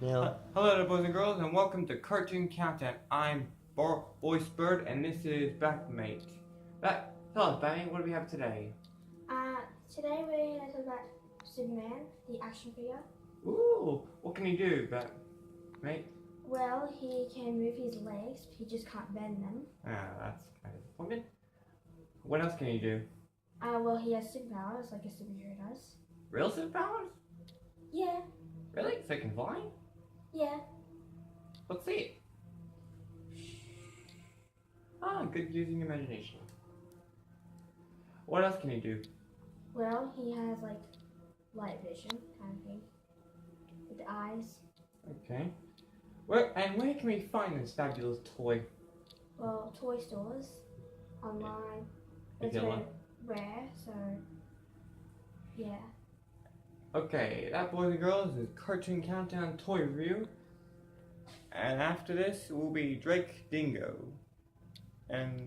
No. Hello there, boys and girls, and welcome to Cartoon Countdown. I'm Bois Bird, and this is Batmate. Tell us, Batmate, what do we have today? Today we're going to talk about Superman, the action figure. Ooh, what can he do, Batmate? Well, he can move his legs, but he just can't bend them. That's kind of disappointing. What else can he do? Well, he has superpowers like a superhero does. Real superpowers? Yeah, Really? So he can fly? yeah. Let's see it. Good using imagination. What else can he do? Well, he has like light vision kind of thing with the eyes. Okay. Where can we find this fabulous toy? Well, toy stores, online. Is It's it very online? rare, so yeah. Okay, that, boys and girls, is Cartoon Countdown Toy Review. And after this will be Drake Dingo. And